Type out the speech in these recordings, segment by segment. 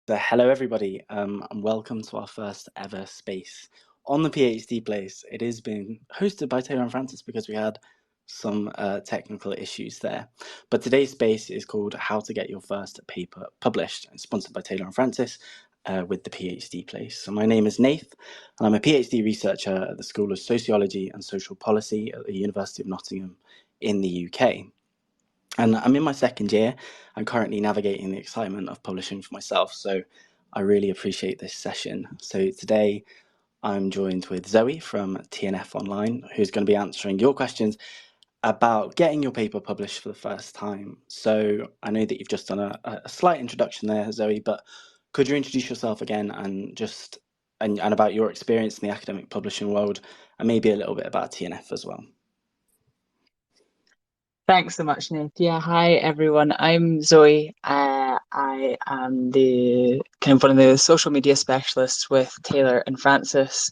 So hello everybody, and welcome to our first ever space on the PhD place. It is being hosted by Taylor and Francis because we had some technical issues there. But today's space is called How to Get Your First Paper Published, and sponsored by Taylor and Francis with the PhD place. So my name is Nath, and I'm a PhD researcher at the School of Sociology and Social Policy at the University of Nottingham in the UK. And I'm in my second year. I'm currently navigating the excitement of publishing for myself, so I really appreciate this session. So today I'm joined with Zoe from TNF Online, who's going to be answering your questions about getting your paper published for the first time. So I know that you've just done a slight introduction there, Zoe, but could you introduce yourself again and just and about your experience in the academic publishing world, and maybe a little bit about TNF as well? Thanks so much, Nate. Yeah, hi everyone. I'm Zoe. I am the kind of one of the social media specialists with Taylor and Francis.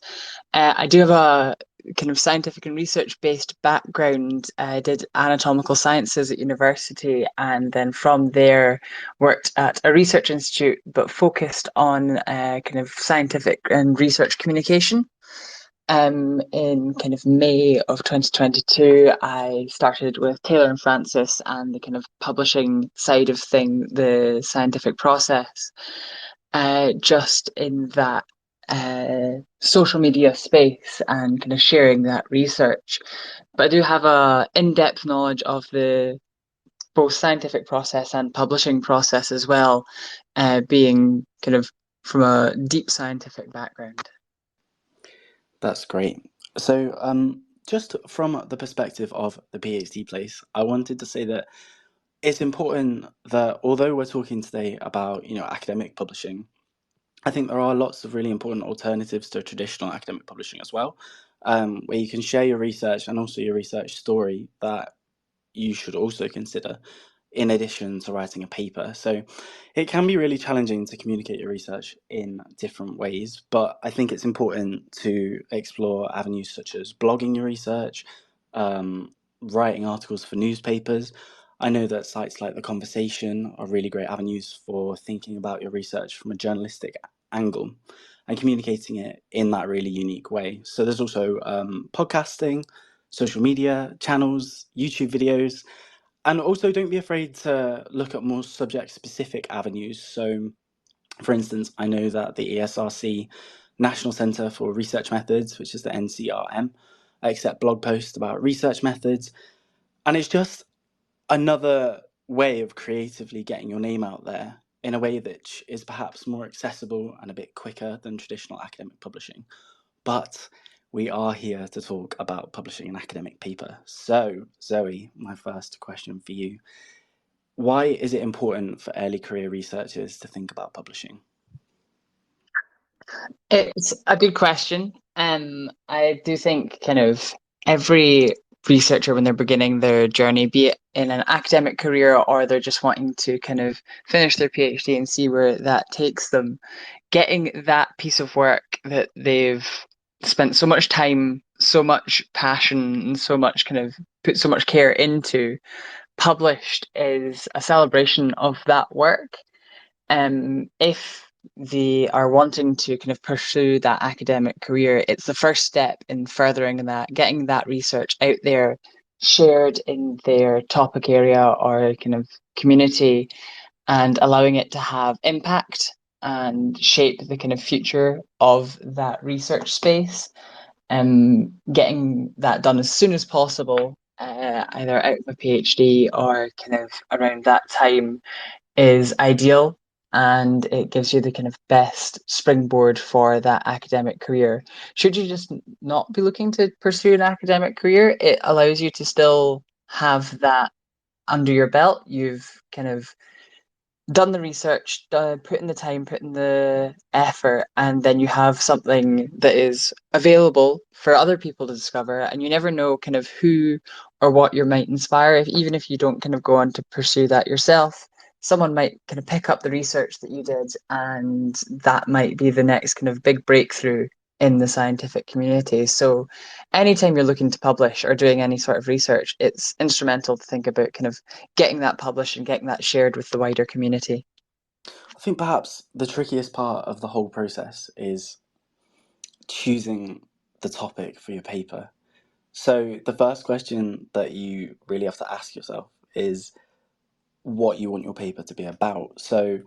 I do have a kind of scientific and research-based background. I did anatomical sciences at university, and then from there worked at a research institute, but focused on kind of scientific and research communication. In kind of May of 2022, I started with Taylor and Francis and the kind of publishing side of thing, the scientific process, just in that social media space and kind of sharing that research. But I do have a in-depth knowledge of the both scientific process and publishing process as well, being kind of from a deep scientific background. That's great. So, just from the perspective of the PhD place, I wanted to say that it's important that although we're talking today about, academic publishing, I think there are lots of really important alternatives to traditional academic publishing as well, where you can share your research and also your research story that you should also consider in addition to writing a paper. So it can be really challenging to communicate your research in different ways, but I think it's important to explore avenues such as blogging your research, writing articles for newspapers. I know that sites like The Conversation are really great avenues for thinking about your research from a journalistic angle and communicating it in that really unique way. So there's also podcasting, social media channels, YouTube videos, and also don't be afraid to look at more subject specific avenues. So, for instance, I know that the ESRC National Centre for Research Methods, which is the NCRM, accept blog posts about research methods, and it's just another way of creatively getting your name out there in a way that is perhaps more accessible and a bit quicker than traditional academic publishing. But we are here to talk about publishing an academic paper. So, Zoe, my first question for you. Why is it important for early career researchers to think about publishing? It's a good question. I do think kind of every researcher when they're beginning their journey, be it in an academic career or they're just wanting to kind of finish their PhD and see where that takes them, getting that piece of work that they've spent so much time, so much passion, and so much kind of put so much care into published is a celebration of that work. If they are wanting to kind of pursue that academic career, it's the first step in furthering that, getting that research out there, shared in their topic area or kind of community, and allowing it to have impact and shape the kind of future of that research space. Getting that done as soon as possible, either out of a PhD or kind of around that time is ideal, and it gives you the kind of best springboard for that academic career. Should you just not be looking to pursue an academic career, it allows you to still have that under your belt. You've kind of done the research, put in the time, put in the effort, and then you have something that is available for other people to discover. And you never know kind of who or what you might inspire. If even if you don't kind of go on to pursue that yourself, someone might kind of pick up the research that you did, and that might be the next kind of big breakthrough in the scientific community. So anytime you're looking to publish or doing any sort of research, it's instrumental to think about kind of getting that published and getting that shared with the wider community. I think perhaps the trickiest part of the whole process is choosing the topic for your paper. So the first question that you really have to ask yourself is what you want your paper to be about. So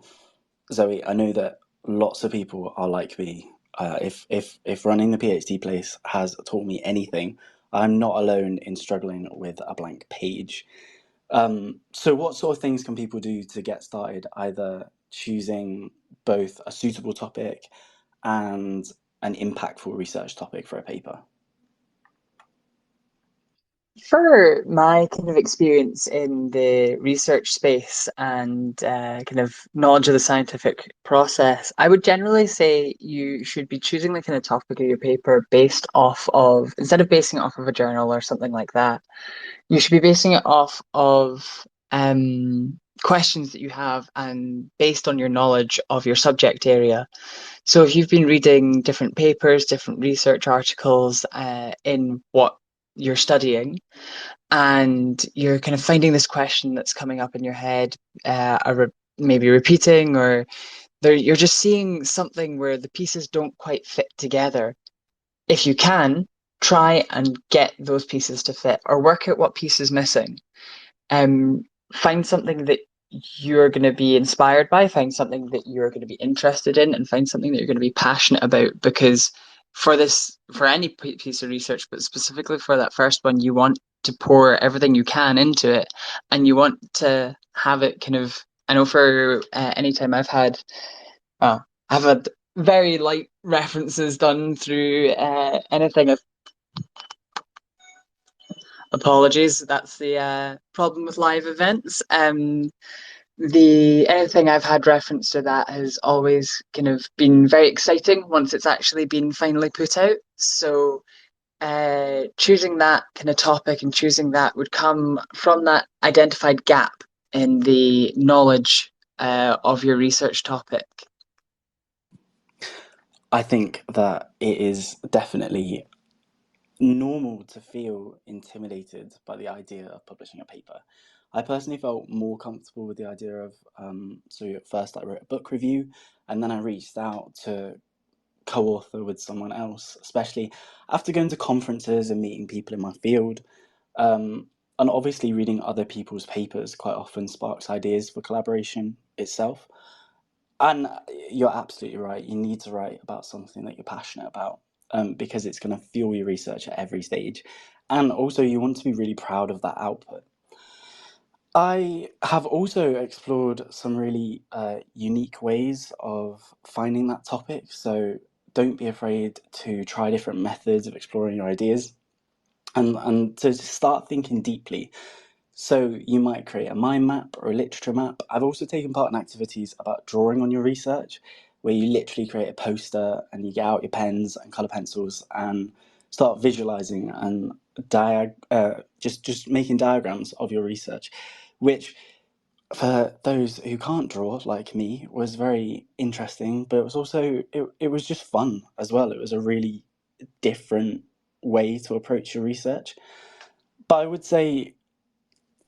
Zoe, I know that lots of people are like me. If running the PhD place has taught me anything, I'm not alone in struggling with a blank page. So what sort of things can people do to get started, either choosing both a suitable topic and an impactful research topic for a paper? For my kind of experience in the research space and kind of knowledge of the scientific process, I would generally say you should be choosing the kind of topic of your paper based off of, instead of basing it off of a journal or something like that, you should be basing it off of questions that you have and based on your knowledge of your subject area. So if you've been reading different papers, different research articles in what you're studying, and you're kind of finding this question that's coming up in your head, maybe repeating, or you're just seeing something where the pieces don't quite fit together. If you can, try and get those pieces to fit, or work out what piece is missing. Um, Find something that you're going to be inspired by, find something that you're going to be interested in, and find something that you're going to be passionate about. Because for any piece of research, but specifically for that first one, you want to pour everything you can into it, and you want to have it kind of. I know for any time I've had very light references done through anything. Apologies, that's the problem with live events. The anything I've had reference to that has always kind of been very exciting once it's actually been finally put out. So choosing that kind of topic and choosing that would come from that identified gap in the knowledge of your research topic. I think that it is definitely normal to feel intimidated by the idea of publishing a paper. I personally felt more comfortable with the idea of, so at first I wrote a book review and then I reached out to co author with someone else, especially after going to conferences and meeting people in my field. Um, and obviously, reading other people's papers quite often sparks ideas for collaboration itself. And you're absolutely right. You need to write about something that you're passionate about, because it's going to fuel your research at every stage. And also, you want to be really proud of that output. I have also explored some really unique ways of finding that topic. So don't be afraid to try different methods of exploring your ideas and to start thinking deeply. So you might create a mind map or a literature map. I've also taken part in activities about drawing on your research, where you literally create a poster and you get out your pens and color pencils and start visualizing and just making diagrams of your research, which for those who can't draw like me was very interesting, but it was also it was just fun as well. It was a really different way to approach your research. But I would say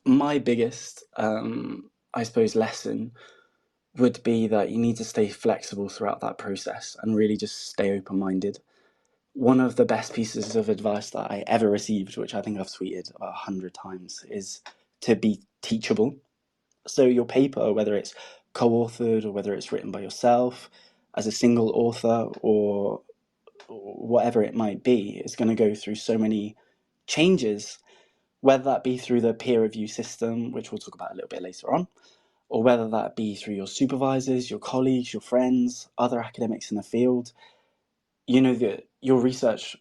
my biggest, I suppose, lesson would be that you need to stay flexible throughout that process and really just stay open minded. One of the best pieces of advice that I ever received, which I think I've tweeted about 100 times, is to be teachable. So your paper, whether it's co-authored or whether it's written by yourself as a single author or whatever it might be, is going to go through so many changes, whether that be through the peer review system, which we'll talk about a little bit later on, or whether that be through your supervisors, your colleagues, your friends, other academics in the field. You know that your research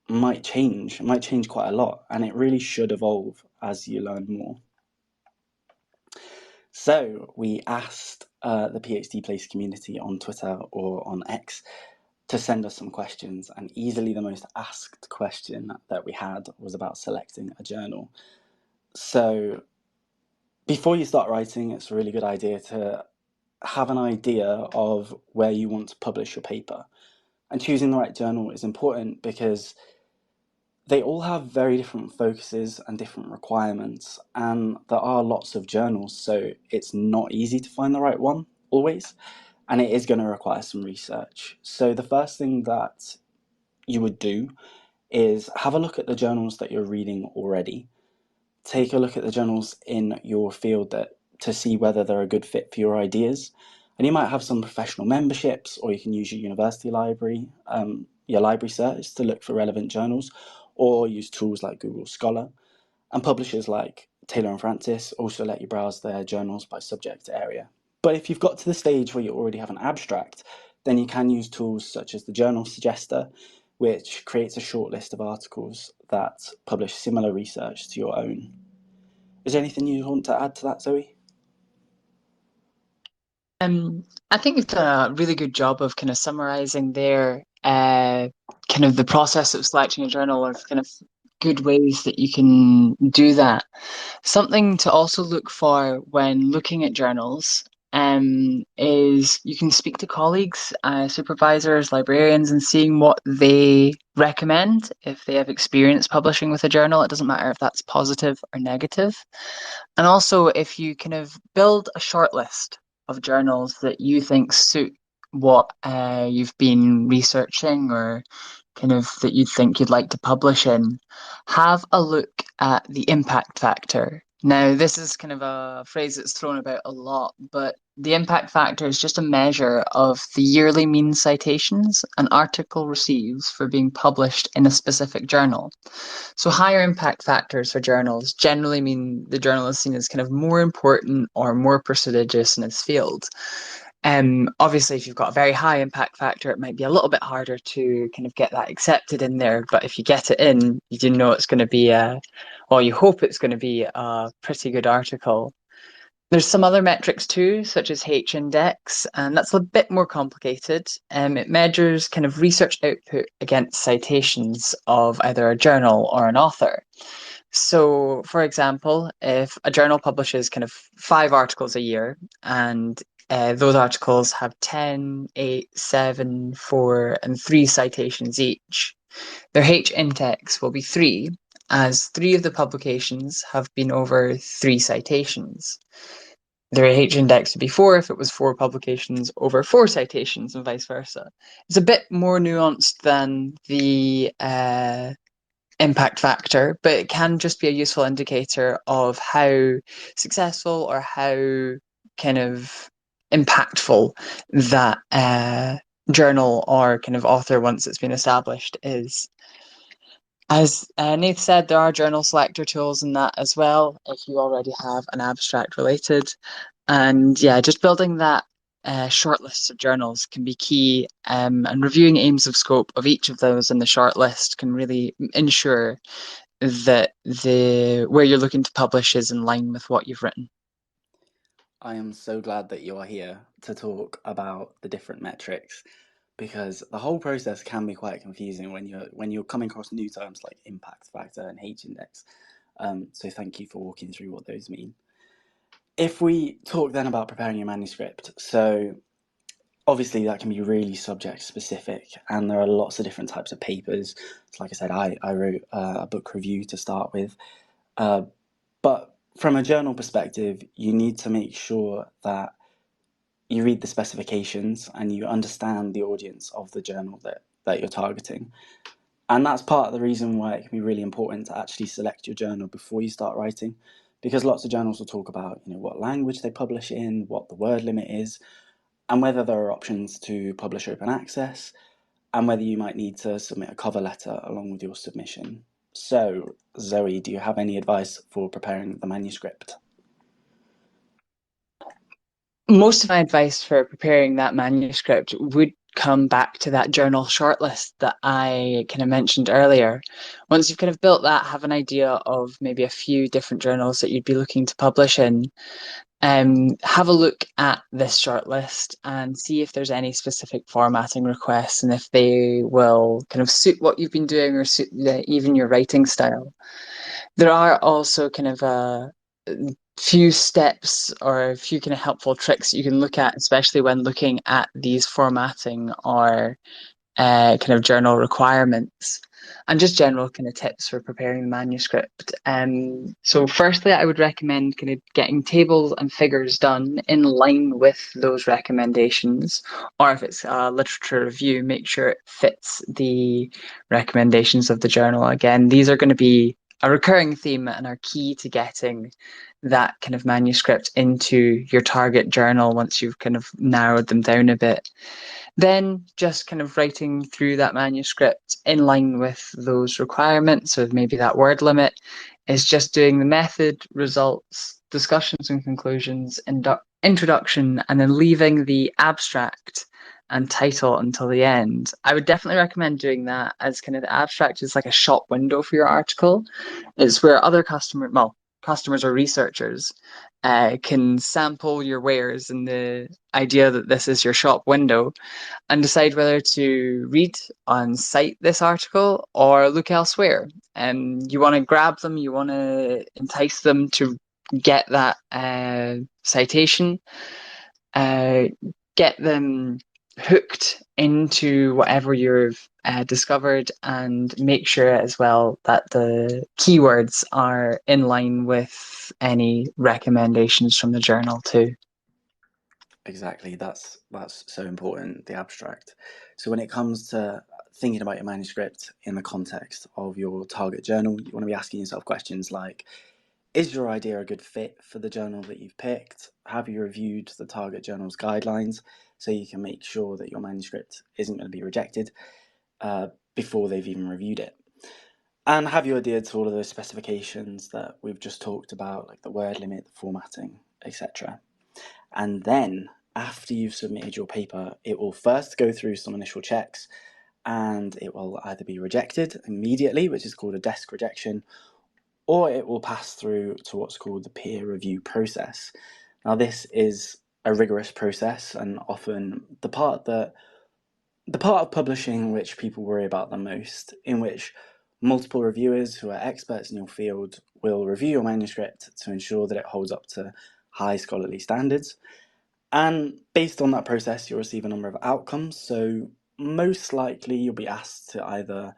might change quite a lot, and it really should evolve as you learn more. So we asked the PhD Place community on Twitter or on X to send us some questions, and easily the most asked question that we had was about selecting a journal. So before you start writing, it's a really good idea to have an idea of where you want to publish your paper. And choosing the right journal is important because they all have very different focuses and different requirements, and there are lots of journals, so it's not easy to find the right one. always, and it is going to require some research. So the first thing that you would do is have a look at the journals that you're reading already. Take a look at the journals in your field that to see whether they're a good fit for your ideas. And you might have some professional memberships, or you can use your university library, your library search to look for relevant journals, or use tools like Google Scholar. And publishers like Taylor and Francis also let you browse their journals by subject area. But if you've got to the stage where you already have an abstract, then you can use tools such as the Journal Suggester, which creates a short list of articles that publish similar research to your own. Is there anything you want to add to that, Zoe? I think you've done a really good job of kind of summarizing there, kind of the process of selecting a journal, or kind of good ways that you can do that. Something to also look for when looking at journals, is you can speak to colleagues, supervisors, librarians, and seeing what they recommend if they have experience publishing with a journal. It doesn't matter if that's positive or negative. And also, if you kind of build a short list of journals that you think suit what you've been researching, or kind of that you think you'd like to publish in, have a look at the impact factor. Now, this is kind of a phrase that's thrown about a lot, but the impact factor is just a measure of the yearly mean citations an article receives for being published in a specific journal. So higher impact factors for journals generally mean the journal is seen as kind of more important or more prestigious in its field. Obviously, if you've got a very high impact factor, it might be a little bit harder to kind of get that accepted in there. But if you get it in, you do know it's going to be or you hope it's going to be a pretty good article. There's some other metrics too, such as H index, and that's a bit more complicated. It measures kind of research output against citations of either a journal or an author. So, for example, if a journal publishes kind of 5 articles a year, and those articles have 10, 8, 7, 4, and 3 citations each, their H index will be 3, as 3 of the publications have been over 3 citations. Their H index would be 4 if it was 4 publications over 4 citations, and vice versa. It's a bit more nuanced than the impact factor, but it can just be a useful indicator of how successful or how kind of impactful that journal or kind of author, once it's been established, is. As Nath said, there are journal selector tools in that as well if you already have an abstract related. And yeah, just building that short list of journals can be key, and reviewing aims of scope of each of those in the short list can really ensure that the where you're looking to publish is in line with what you've written. I am so glad that you are here to talk about the different metrics because the whole process can be quite confusing when you're coming across new terms like impact factor and H index. So thank you for walking through what those mean. If we talk then about preparing your manuscript, so obviously that can be really subject specific, and there are lots of different types of papers. So like I said, I wrote a book review to start with, but from a journal perspective, you need to make sure that you read the specifications and you understand the audience of the journal that you're targeting. And that's part of the reason why it can be really important to actually select your journal before you start writing, because lots of journals will talk about, what language they publish in, what the word limit is, and whether there are options to publish open access, and whether you might need to submit a cover letter along with your submission. So, Zoe, do you have any advice for preparing the manuscript? Most of my advice for preparing that manuscript would come back to that journal shortlist that I kind of mentioned earlier. Once you've kind of built that, have an idea of maybe a few different journals that you'd be looking to publish in, have a look at this shortlist and see if there's any specific formatting requests and if they will kind of suit what you've been doing or suit even your writing style. There are also kind of a few steps or a few kind of helpful tricks you can look at, especially when looking at these formatting or kind of journal requirements. and just general kind of tips for preparing the manuscript. So firstly, I would recommend kind of getting tables and figures done in line with those recommendations, or if it's a literature review, make sure it fits the recommendations of the journal. Again, these are going to be a recurring theme and are key to getting that kind of manuscript into your target journal once you've kind of narrowed them down a bit. Then just kind of writing through that manuscript in line with those requirements, so maybe that word limit is just doing the method, results, discussions and conclusions, introduction, and then leaving the abstract and title until the end. I would definitely recommend doing that, as kind of the abstract is like a shop window for your article. It's where other customers or researchers can sample your wares, and the idea that this is your shop window, and decide whether to read on cite this article or look elsewhere. You want to grab them, you want to entice them to get that citation, uh, get them hooked into whatever you've discovered, and make sure as well that the keywords are in line with any recommendations from the journal too. Exactly, that's so important, the abstract. So when it comes to thinking about your manuscript in the context of your target journal, you want to be asking yourself questions like, is your idea a good fit for the journal that you've picked? Have you reviewed the target journal's guidelines so you can make sure that your manuscript isn't going to be rejected uh, before they've even reviewed it? And have you adhered to all of those specifications that we've just talked about, like the word limit, the formatting, etc.? And then, after you've submitted your paper, it will first go through some initial checks, and it will either be rejected immediately, which is called a desk rejection, or it will pass through to what's called the peer review process. Now, this is a rigorous process, and often the part of publishing which people worry about the most, in which multiple reviewers who are experts in your field will review your manuscript to ensure that it holds up to high scholarly standards. And based on that process, you'll receive a number of outcomes. So, most likely, you'll be asked to either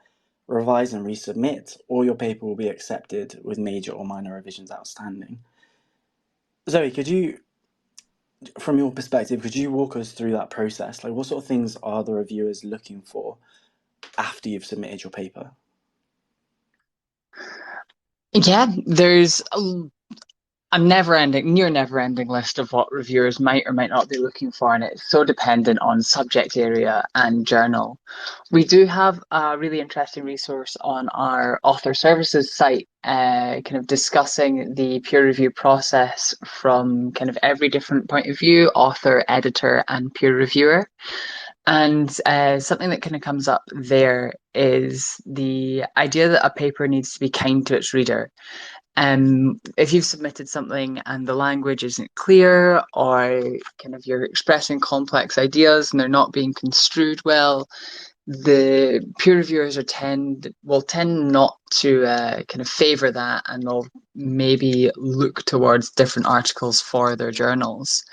revise and resubmit, or your paper will be accepted with major or minor revisions outstanding. Zoe, from your perspective, could you walk us through that process? Like, what sort of things are the reviewers looking for after you've submitted your paper? Yeah, there's a near never ending list of what reviewers might or might not be looking for, and it's so dependent on subject area and journal. We do have a really interesting resource on our author services site, kind of discussing the peer review process from kind of every different point of view: author, editor, and peer reviewer. And something that kind of comes up there is the idea that a paper needs to be kind to its reader. If you've submitted something and the language isn't clear, or kind of you're expressing complex ideas and they're not being construed well, the peer reviewers will tend not to kind of favor that, and they'll maybe look towards different articles for their journals.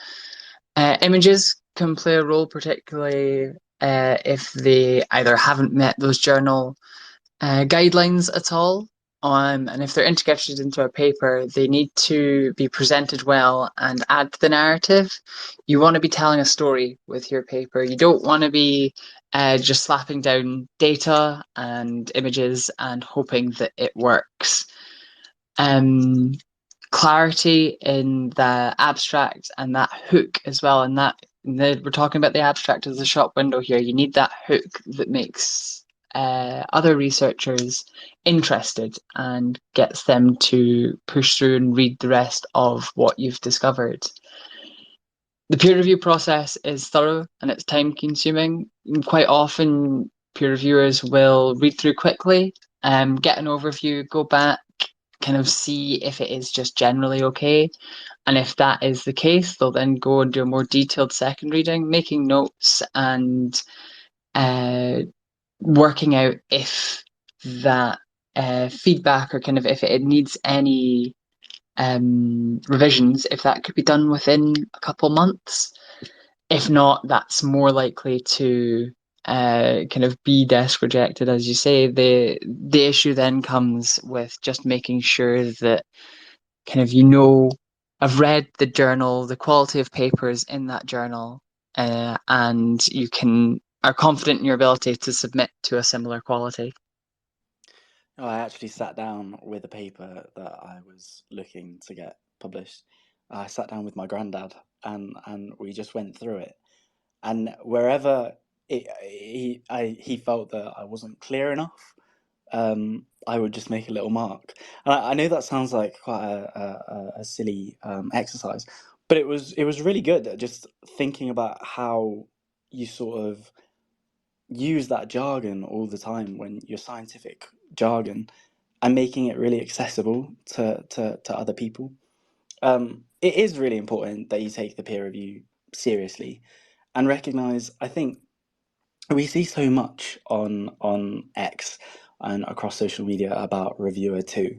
Images can play a role, particularly if they either haven't met those journal guidelines at all. And if they're integrated into a paper, they need to be presented well and add to the narrative. You want to be telling a story with your paper. You don't want to be just slapping down data and images and hoping that it works. Um, Clarity in the abstract and that hook as well. And we're talking about the abstract as a shop window here. You need that hook that makes other researchers interested and gets them to push through and read the rest of what you've discovered. The peer review process is thorough and it's time consuming. Quite often, peer reviewers will read through quickly, get an overview, go back, kind of see if it is just generally okay. And if that is the case, they'll then go and do a more detailed second reading, making notes and working out if that feedback, or kind of if it needs any revisions, if that could be done within a couple months. If not, that's more likely to kind of be desk rejected, as you say. The issue then comes with just making sure that kind of I've read the journal, the quality of papers in that journal, and you can are confident in your ability to submit to a similar quality. Oh, I actually sat down with a paper that I was looking to get published. I sat down with my granddad and we just went through it. And wherever he felt that I wasn't clear enough, I would just make a little mark. And I know that sounds like quite a silly exercise, but it was really good at just thinking about how you sort of use that jargon all the time when your scientific jargon and making it really accessible to other people. It is really important that you take the peer review seriously and recognize, I think we see so much on X and across social media about reviewer two.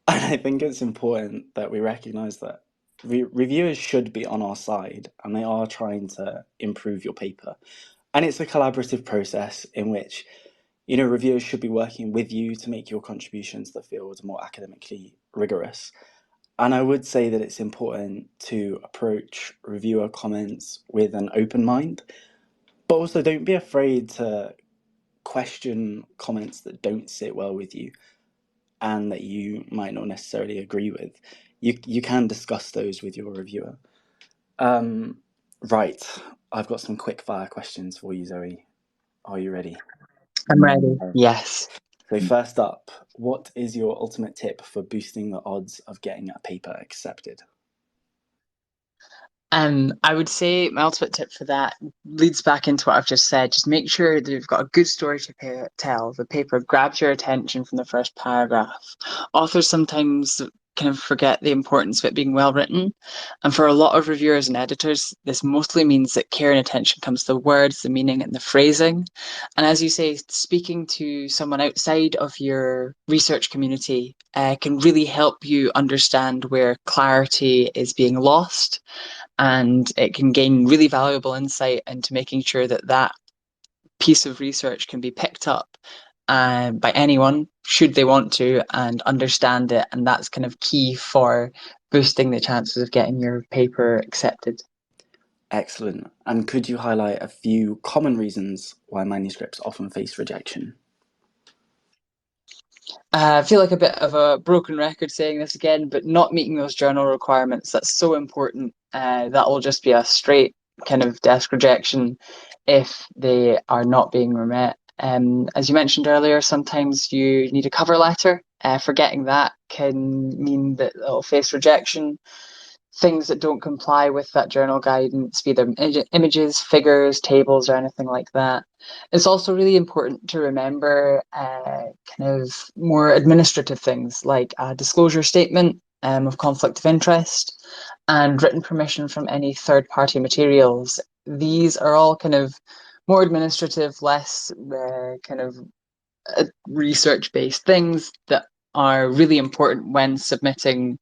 And I think it's important that we recognize that reviewers should be on our side and they are trying to improve your paper. And it's a collaborative process in which, reviewers should be working with you to make your contributions to the field more academically rigorous. And I would say that it's important to approach reviewer comments with an open mind, but also don't be afraid to question comments that don't sit well with you and that you might not necessarily agree with. You can discuss those with your reviewer. Um, right, I've got some quick fire questions for you, Zoe. Are you ready? I'm ready. Okay. Yes. So first up, what is your ultimate tip for boosting the odds of getting a paper accepted? I would say my ultimate tip for that leads back into what I've just said. Just make sure that you've got a good story to tell. The paper grabs your attention from the first paragraph. Authors sometimes kind of forget the importance of it being well written. And for a lot of reviewers and editors, this mostly means that care and attention comes to the words, the meaning, and the phrasing. And as you say, speaking to someone outside of your research community can really help you understand where clarity is being lost, and it can gain really valuable insight into making sure that that piece of research can be picked up by anyone should they want to and understand it, and that's kind of key for boosting the chances of getting your paper accepted. Excellent. And could you highlight a few common reasons why manuscripts often face rejection? I feel like a bit of a broken record saying this again, but not meeting those journal requirements, that's so important. That will just be a straight kind of desk rejection if they are not being met. As you mentioned earlier, sometimes you need a cover letter. Forgetting that can mean that it'll face rejection. Things that don't comply with that journal guidance, be them images, figures, tables, or anything like that. It's also really important to remember kind of more administrative things like a disclosure statement of conflict of interest and written permission from any third party materials. These are all kind of more administrative, less kind of research based things that are really important when submitting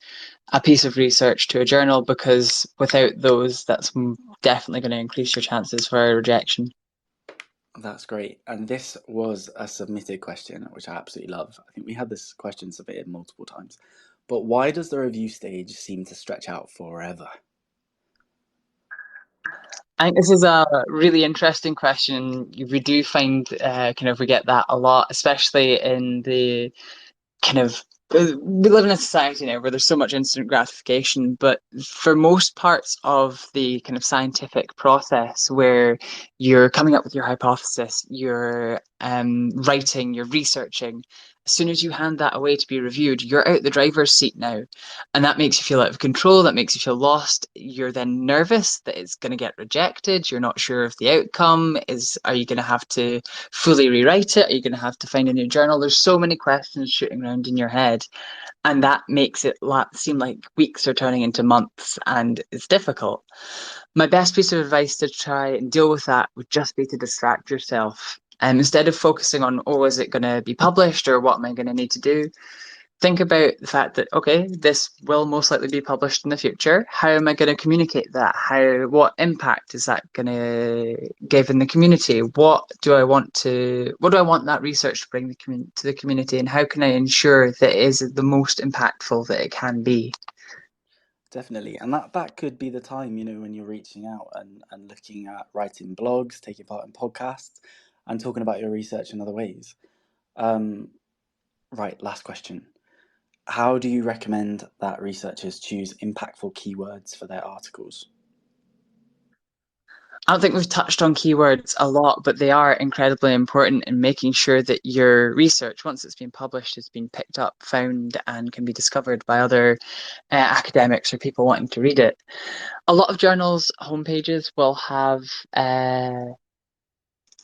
a piece of research to a journal, because without those, that's definitely going to increase your chances for a rejection. That's great. And this was a submitted question, which I absolutely love. I think we had this question submitted multiple times. But why does the review stage seem to stretch out forever? I think this is a really interesting question. We do find kind of we get that a lot, especially in the kind of we live in a society now where there's so much instant gratification, but for most parts of the kind of scientific process where you're coming up with your hypothesis, you're writing, you're researching, as soon as you hand that away to be reviewed, you're out the driver's seat now. And that makes you feel out of control, that makes you feel lost. You're then nervous that it's going to get rejected. You're not sure of the outcome. Are you going to have to fully rewrite it? Are you going to have to find a new journal? There's so many questions shooting around in your head, and that makes it seem like weeks are turning into months, and it's difficult. My best piece of advice to try and deal with that would just be to distract yourself. And instead of focusing on, oh, is it going to be published or what am I going to need to do? think about the fact that, okay, this will most likely be published in the future. How am I going to communicate that? What impact is that going to give in the community? What do I want that research to bring to the community? And how can I ensure that it is the most impactful that it can be? Definitely. And that could be the time, when you're reaching out and looking at writing blogs, taking part in podcasts, and talking about your research in other ways. Um, right, last question. How do you recommend that researchers choose impactful keywords for their articles? I don't think we've touched on keywords a lot, but they are incredibly important in making sure that your research, once it's been published, has been picked up, found, and can be discovered by other academics or people wanting to read it. A lot of journals' homepages will have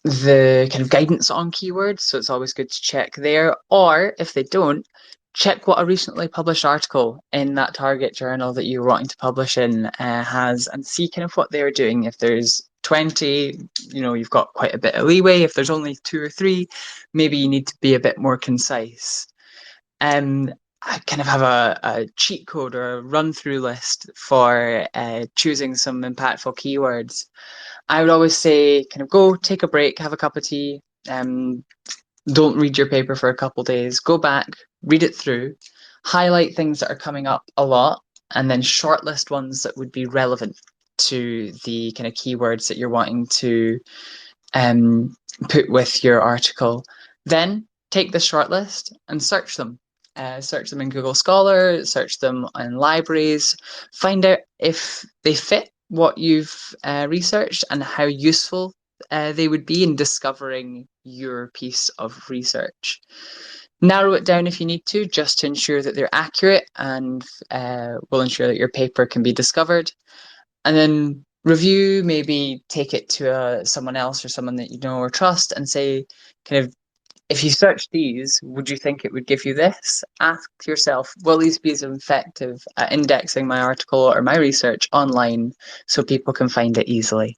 the kind of guidance on keywords, so it's always good to check there. Or if they don't, check what a recently published article in that target journal that you're wanting to publish in has, and see kind of what they're doing. If there's 20, you've got quite a bit of leeway. If there's only two or three, maybe you need to be a bit more concise. I kind of have a cheat code or a run through list for choosing some impactful keywords. I would always say, kind of go take a break, have a cup of tea, um, don't read your paper for a couple of days, go back, read it through, highlight things that are coming up a lot, and then shortlist ones that would be relevant to the kind of keywords that you're wanting to um, put with your article. Then take the shortlist and search them. Search them in Google Scholar, search them in libraries, find out if they fit what you've researched and how useful they would be in discovering your piece of research. Narrow it down if you need to, just to ensure that they're accurate and will ensure that your paper can be discovered, and then review, maybe take it to someone else or someone that you know or trust and say, kind of, if you search these, would you think it would give you this? Ask yourself, will these be as effective at indexing my article or my research online so people can find it easily?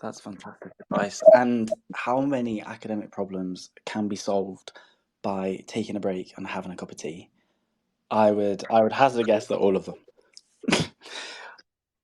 That's fantastic advice. And how many academic problems can be solved by taking a break and having a cup of tea? I would hazard a guess that all of them.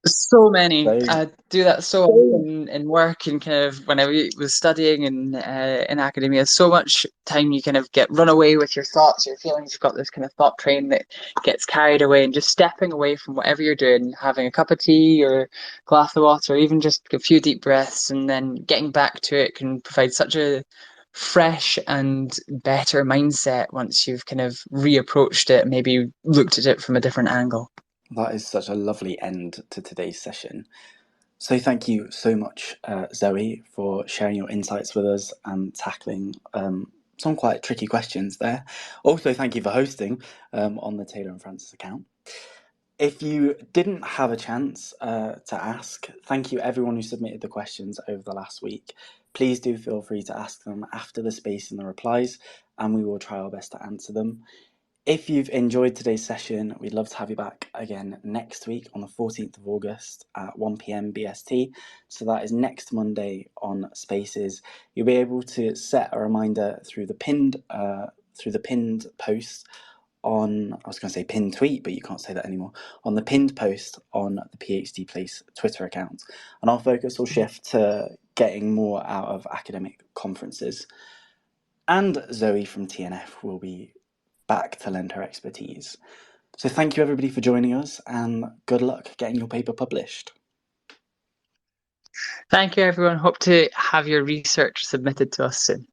So many. So I do that so often in work and kind of when I was studying in academia. So much time you kind of get run away with your thoughts, your feelings. You've got this kind of thought train that gets carried away, and just stepping away from whatever you're doing, having a cup of tea or glass of water, or even just a few deep breaths, and then getting back to it can provide such a fresh and better mindset once you've kind of reapproached it, maybe looked at it from a different angle. that is such a lovely end to today's session. So thank you so much, Zoe, for sharing your insights with us and tackling some quite tricky questions there. Also, thank you for hosting on the Taylor and Francis account. If you didn't have a chance to ask, thank you everyone who submitted the questions over the last week. Please do feel free to ask them after the space and the replies, and we will try our best to answer them. If you've enjoyed today's session, we'd love to have you back again next week on the 14th of August at 1 p.m. BST. So that is next Monday on Spaces. You'll be able to set a reminder through the pinned post on, I was going to say pinned tweet, but you can't say that anymore, on the pinned post on the PhD Place Twitter account. And our focus will shift to getting more out of academic conferences. And Zoe from TNF will be back to lend her expertise. So thank you everybody for joining us, and good luck getting your paper published. Thank you, everyone. Hope to have your research submitted to us soon.